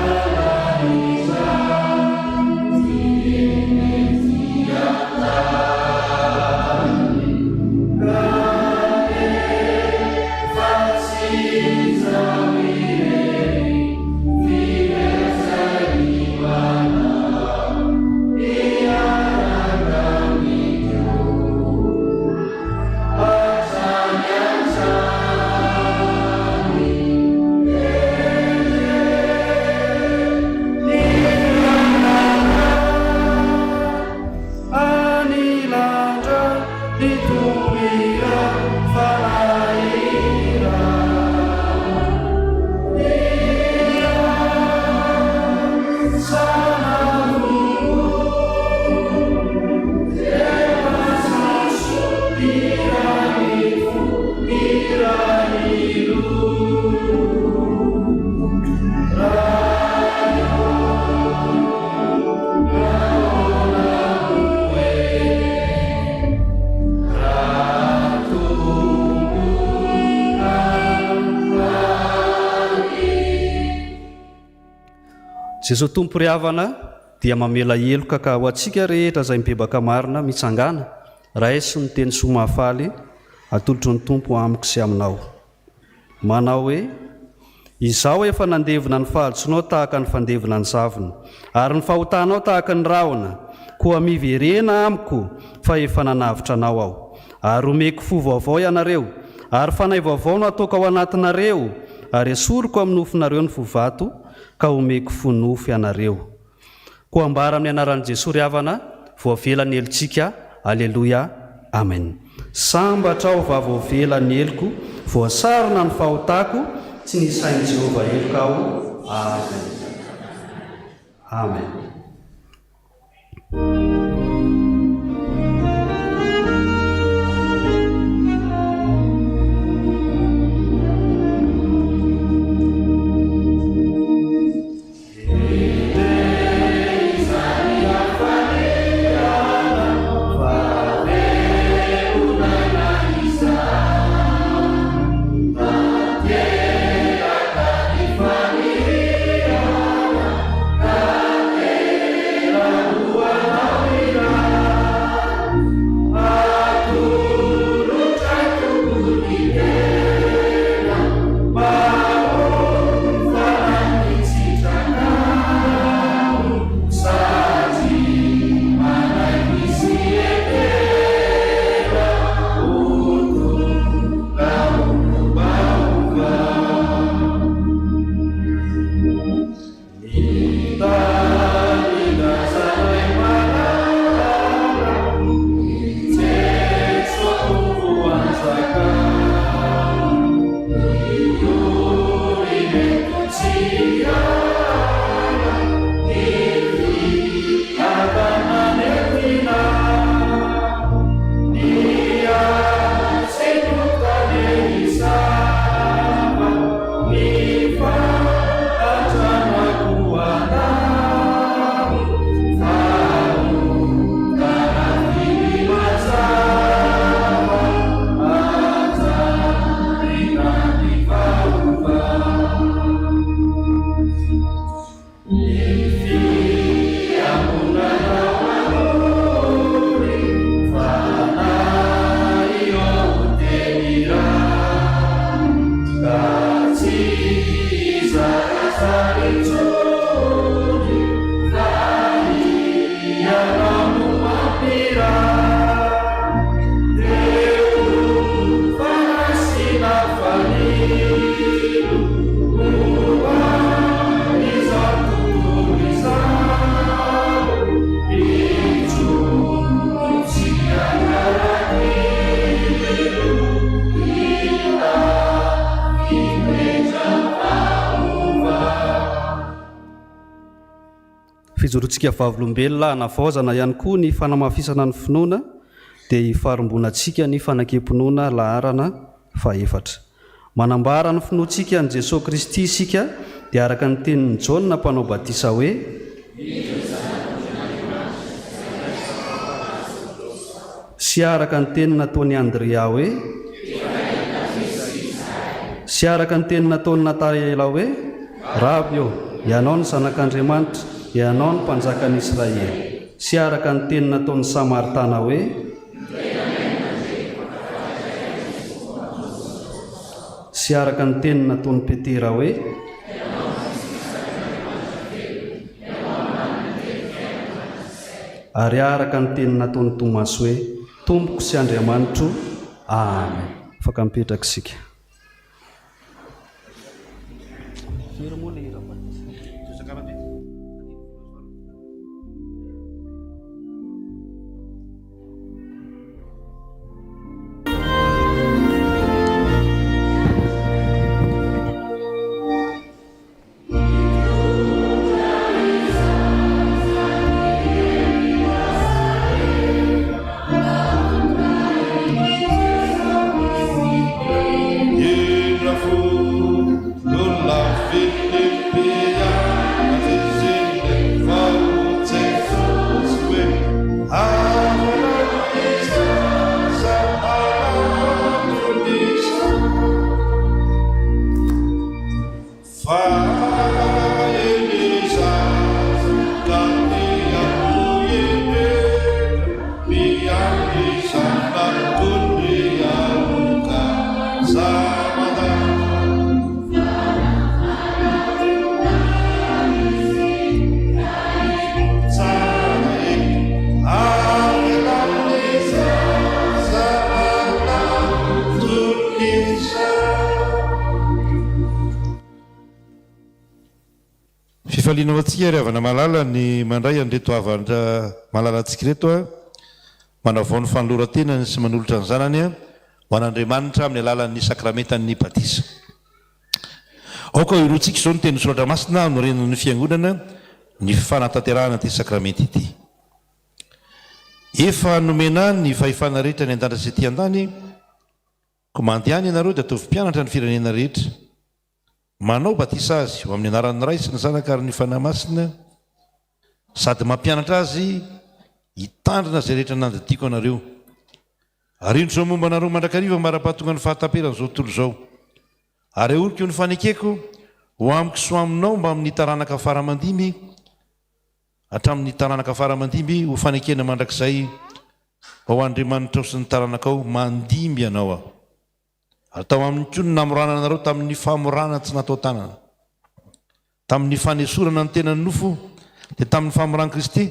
Jesosy tompo ry havana dia mamela eloka ka ho antsika rehetra izay mibebaka marina mitsangana raha sy ny teny soa mahafaly atolotry ny tompo amiko sy aminao. Manao hoe izaho efa nandevina ny fahaltsonao tahaka ny fandevina ny zavona ary ny fahotanao tahaka ny rahona, koa miverena amiko fa efa nanavitra anao aho. Ary omeko fo vaovao ianareo ary fanahy vaovao no ataoko ao anatinareo ary esoriko amin'ny nofinareo ny fovato ka omeko fo nofo ianareo. Koa ambara amin'ny anaran'i Jesosy ry havana voavelany elontsika. Aleloia, amen. Sambatra aho vavoavelany eloko, voasarona ny fahotako, tsy nisainy Jehova eloka aho. Amen. Amen. Fijorontsika vavolombelona navaozana ihany koa ny fanamafisana ny finoana dia hifarombonantsika ny fanakem-pinoana laharana 4. Manambara ny finoantsika ny Jesosy Kristy isika dia araka ny tenin'ny Jaona mpanao batisa hoe sy araka ny teny nataony Andrea hoe sy araka ny teny nataony Nataela hoe Rabi eo, ianao ny zanak'Andriamanitra, ianao ny mpanjakan'i Israely. Sy araka ny teny nataony Samaritana hoe sy araka ny teny nataony Petera hoe ary araka ny teny nataony Tomasy hoe tompoko sy Andriamanitro. Amen. Afaka mipetraka isika. Amen. mahaliana ao antsika ry havana malala ny mandray andreto avandra malala antsika reto a manavao ny fanolorantenany sy manolotra ny zanany a ho an'Andriamanitra amin'ny alalan'ny sakramentan'ny batisa. Aoka iroantsika izao ny teny soratra masina no renan'ny fiangonana ny fanatanterahana ty sakramenty ity. Efa nomena ny fahefana rehetra ny an-danja sy ty an-tany, ko mandeany ianareo dia ataovy mpianatra ny firenena rehetra, manao batisa azy ho amin'ny anaran'ny Ray sy ny Zanaka ary ny fanahy masina, sady mampianatra azy hitandrina izay rehetra nandadiko anareo. Ary indro izao momba anareo mandrakariva mara-pahatonga ny fahatamperan'izao tontolo izao. Ary aoriko io ny fanekeko ho amiko so aminao mba amin'ny taranaka faramandimby, hatramin'ny taranaka faramandimby ho fanekena mandrakizay ao Andriamanitra sy ny taranakao mandimby ianao aho. Atao amin'ny koa ny namorana anareo tamin'ny famorana tsy natao tanana, tamin'ny fanesorana ny tenany nofo dia tamin'ny famorana Kristy,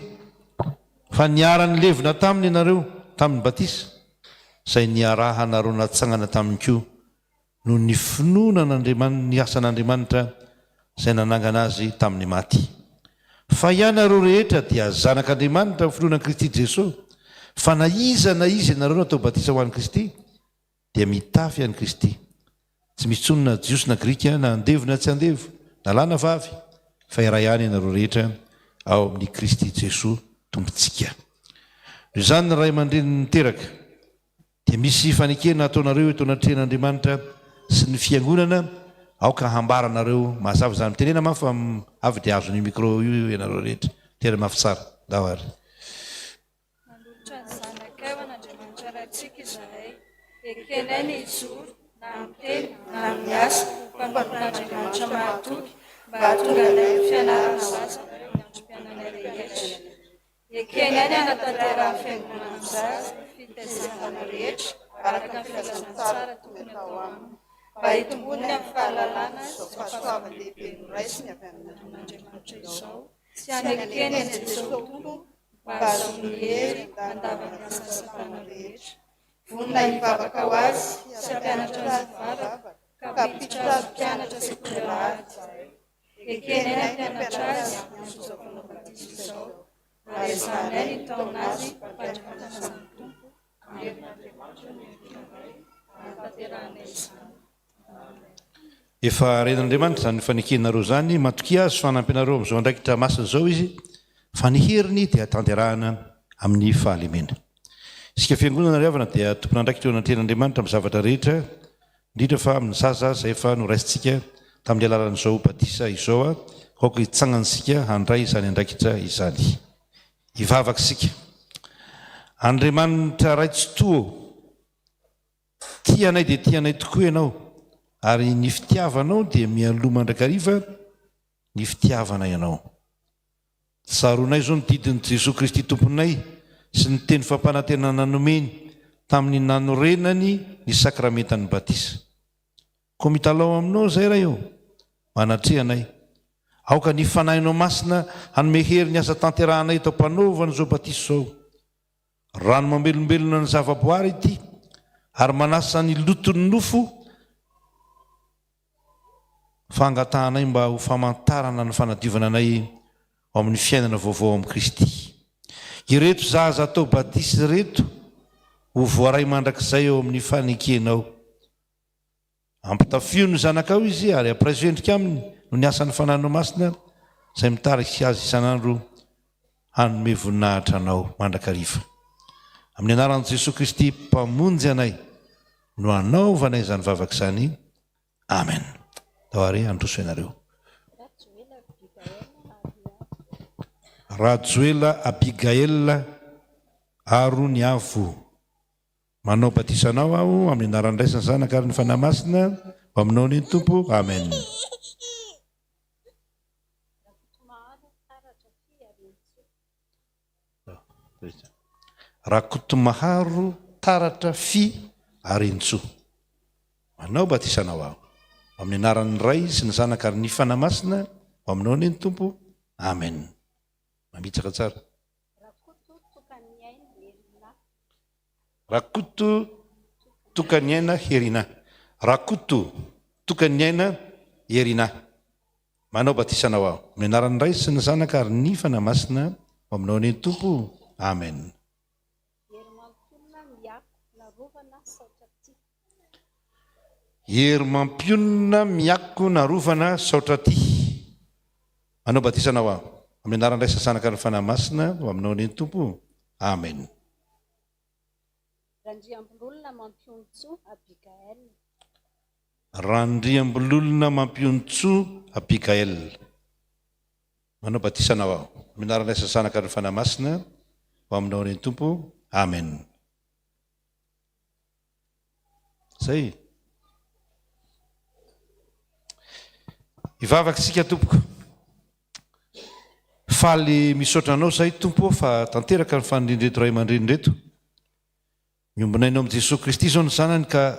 fa niarany levina taminy ianareo tamin'ny batisa, izay niaraha anareo natsangana tamin'ny koa no ny finoanan'Andriamanitra, ny asan'Andriamanitra izay nanangana azy tamin'ny maty. Fa ianareo rehetra dia zanak'Andriamanitra amin'ny finoana Kristy Jesosy, fa na iza ianareo natao batisa ho an'i Kristy dia mitafy an'i Kristy. Tsy misy intsony na jiosy na grika, na andevo na tsy andevo, na lahy na vavy, fa iray ihany ianareo rehetra ao amin'ny Kristy Jesosy tompontsika. Noho izany ny Ray aman-dreny niteraka dia misy fanekena ataonareo eto anatrehan'Andriamanitra sy ny fiangonana, aoka hambaranareo mazava izany mitenena ma fa avy dia azo ny micro io ianareo rehetra. Tena mafy tsara dahary. Manolotra ny zanakao an'Andriamanitra ratsika izahay, ekenay ny ijoro na miteny na miasa mpanompon'Andriamanitra mahatoky mba hahatonga anay ny fianarana zaza ny androm-piainanay rehetra. Ekenay ny hanatanterahany fiangonana zaza fitaizana rehetra araka ny filazana tsara tokony atao aminy, mba hitombony amin'ny fahalalana sy fahasoavan-dehibe ny Ray sy ny avy amin'Andriamanitra izao, sy hanekeny any Jesosy Tompo mba ahazoany hery andavaka ny asa-sapana rehetra. Vonona hivavaka ho azy sy hampianatra azy mivavaka, ka hampiditra azy mpianatra sekoly alahady. Ekeny any hampianatra azy amin'izao fanao batisa izao, ary ezanay ny taona azy mpandrifanazany Tompo amin'Andriamanitra ny Ray hanatanteranay izany. Efa ren'Andriamanitra izany fanekenareo zany, matokia azy fanampianareo amin'izao andraikitra masina izao izy, fa ny heriny dia tanterahana amin'ny fahalemena. Isika fiangonana ry havana dia tompona andraikitra eo anatrehan'Andriamanitra amin'ny zavatra rehetra, indrindra fa amin'ny zaza izay efa noraisintsika tamin'ny alalan'izao batisa izao a, aoka hitsangansika handray izany andraikitra izany. Hivavaka sika. Andriamanitra ray tsy toa, tianay dia tianay tokoa ianao, ary ny fitiavanao dia mialoha mandrakariva ny fitiavana ianao. Tsaronay zao ny didin'i Jesosy Kristy tomponay sy ny teny fampanantenana nomeny tamin'ny nanorenany ny sakramentan'ny batisa. Ko mitalao aminao zay raha eo, manatrehanay. Aoka ny fanahinao masina hanome hery ny asa tanterahanay tao mpanaovana izao batisa izao. Rano mamelombelona ny zavaboary ity, ary manasa ny loton'ny nofo, fangatahanay mba ho famantarana ny fanadiovana anay ao amin'ny fiainana vaovao amin'ny Kristy. Ireto zaza atao batisa reto ho voaray mandrakizay eo amin'ny fanekenao. Ampitafio ny zanakao izy ary ampiray endrika aminy no ny asan'ny fanahinao masina izay mitariky azy isan'andro hanome voninahitra anao mandrakariva. Amin'ny anaran'i Jesosy Kristy mpamonjy anay no anaovanay izany vavaka izany. Amen. Dahary androso ianareo. Rajoela Abigael Aroniavo. Manao batisanao aho amin'ny anaran'ny Ray sy ny Zanaka ary ny fanahy masina, ho aminao ny Tompo. Amen. Rakotomaharo taratra fi arentso. Manao batisanao aho amin'ny anaran'ny Ray sy ny Zanaka ary ny fanahy masina, ho aminao ny Tompo. Amen. Mamitsaka tsara. Rakoto tokaniaina herina. Rakoto tokaniaina herina. manao batisanao aho amin'ny anaran'ny Ray sy ny Zanaka ary ny fanamasina ho aminao ny Tompo. Amen. Hery mampionona miako narovana saotra ty. Manao batisanao aho amin'ny anaran'ny Ray sy ny Zanaka ary ny fanamasina ho aminao ny Tompo. Amen. Randriambololona mampiontso Abigael. Manao batisanao aho amin'ny anaran'ny Ray sy ny Zanaka ary ny fanamasina ho aminao ny Tompo. Amen. Zay. Ivavaka sika tompoko. Faly misaotra anao zay Tompo fa tanteraka ny fanindreto ray aman-dreny reto. Miombonay amin'ny Jesosy Kristy zao ny zanany ka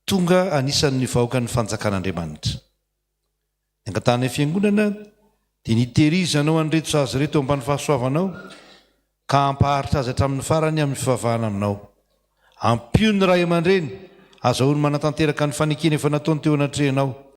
tonga anisan'ny vahoaka ny fanjakan'Andriamanitra. Ny angatahana fiangonana dia nitehirizanao an'ireto zaza reto ambany fahasoavanao ka ampaharitra azy hatramin'ny farany amin'ny fivavahana aminao. Ampio ny ray aman-dreny azahoany manatanteraka ny fanekeny efa nataony teo anatrehanao.